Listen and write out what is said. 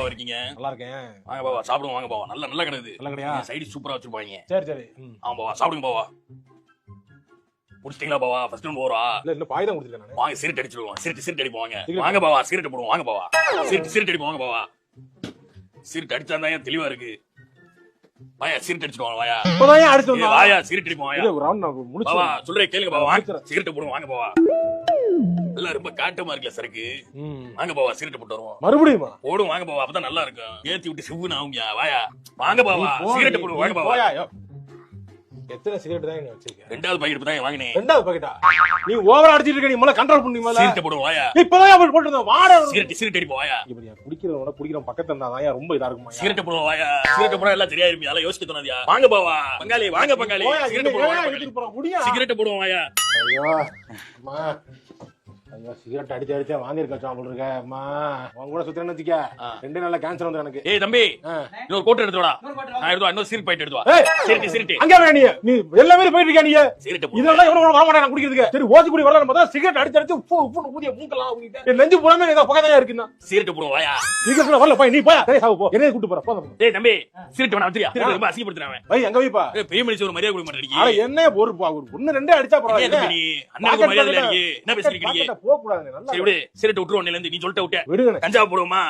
பாவா இருக்கீங்க? நல்லா இருக்கேன். வாங்க பாவா சாப்பிடுங்க. வாங்க பாவா, நல்ல நல்ல கடை இது. நல்ல கடையா? சைடு சூப்பரா வச்சிருப்பாங்க. சரி சரி. ஆமா பாவா, சாப்பிடுங்க பாவா. முடிச்சிட்டீங்களா பாவா? ஃபர்ஸ்ட் ஒன் போறா. இல்ல இன்னும் பாய் தான் கொடுத்துருக்கேன் நானு. வாங்க சிகரெட் அடிச்சிடுவோம். சிகரெட் அடிப்போம். வாங்க வாங்க பாவா, சிகரெட் போடுவோம். வாங்க பாவா, சிகரெட் அடிப்போம். வாங்க பாவா, சிகரெட் அடிச்சா தான் தெளிவா இருக்கு. வாயா சிகரெட் அடிச்சிடுவோம். வாயா இப்பதான் ஏன் அடிச்சு வந்தா? வாயா சிகரெட் அடிப்போம். வாயா ஒரு ரவுண்ட் நான் முடிச்சு. பாவா சொல்றேன் கேளுங்க பாவா. சிகரெட் போடுவோம். வாங்க பாவா, எல்லாம் ரொம்ப காட்டமா இருக்குல்ல சரக்கு. வாங்க பாவா சிகரெட் போட்டு வருவோம். மறுபடியுமா? போடும். வாங்க பாவா, அப்பதான் நல்லா இருக்கும். ஏத்தி விட்டு சிவ்வுன்னு ஆகுங்க. வாயா வாங்க பாவா, சிகரெட் போடுவோம். வாங்க பாவா. எத்தனை சிகரெட் தான் நீ வச்சிருக்க? ரெண்டாவது பாக்கெட் தான் வாங்கினேன். ரெண்டாவது பாக்கெட்டா? நீ ஓவரா அடிச்சிட்டு இருக்க. நீ முதல்ல கண்ட்ரோல் பண்ணி முதல்ல. சிகரெட் போடுவோம். வாயா இப்பதான் அப்படி போட்டு இருந்த வாடா. சிகரெட் அடிப்போம். வாயா இப்படியா குடிக்கிறவனோட குடிக்கிற பக்கத்துல இருந்தா தான் ரொம்ப இதா இருக்குமா? சிகரெட் போடுவோம். வாயா சிகரெட் போடா எல்லாம் சரியா இருப்பியா? யோசிக்க தோணாதியா? வாங்க பாவா பங்காளி, வாங்க பங்காளி, சிகரெட் போடுவோம். முடியா? சிகரெட் போடுவோம். வாயா ஐயோ அம்மா, ஐயோ சிகரெட் அடிச்சு அடிச்சா வாந்தி இருக்கா போல இருக்க. அம்மா உன் கூட சுத்தறேன்னு வச்சுக்க, 2 நாள்ல கேன்சர் வந்து எனக்கு. ஏய் தம்பி, இன்னொரு கோட் எடுத்து வாடா. நான் எடுத்து வா. இன்னொரு சிகரெட் பாக்கெட் எடுத்து வா. சிகரெட் அங்க வர நீ எல்லாமே போயிட்டு இருக்க. நீ சிகரெட் இதெல்லாம் எவ்வளவு வர மாட்டேன் நான் குடிக்கிறதுக்கு. சரி ஓசி குடி வரல. நம்ம தான் சிகரெட் அடிச்சு அடிச்சு உப்பு ஊதிய மூக்கலாம் ஊதிட்டேன். என் நெஞ்சு புறமே ஏதோ பக்கத்துல இருக்குன்னா சிகரெட் போடுவோம். வாயா சிகரெட் வரல. போய் நீ போய் சரி சாவு போ. என்ன கூட்டி போற போ. ஏய் தம்பி, சிகரெட் வேணா வச்சியா? சிகரெட் ரொம்ப அசிங்கப்படுத்துறானே. வை எங்க வைப்பா? பெரிய மனுஷன் ஒரு மரியாதை கொடுக்க மாட்டேங்கிறீங்க. அட என்ன ஒரு 1 2 அடிச்சா பரவாயில்லை. நீ அண்ணனுக்கு மரியாதை இல்ல. நீ என்ன பேசிக்கிறீங்க? போக கூடாது. நல்லா சரி விடு, சிகரெட் விட்டுருவோம். நீ சொல்லிட்ட விட்ட. விடுங்க. கஞ்சா போடுவோமா?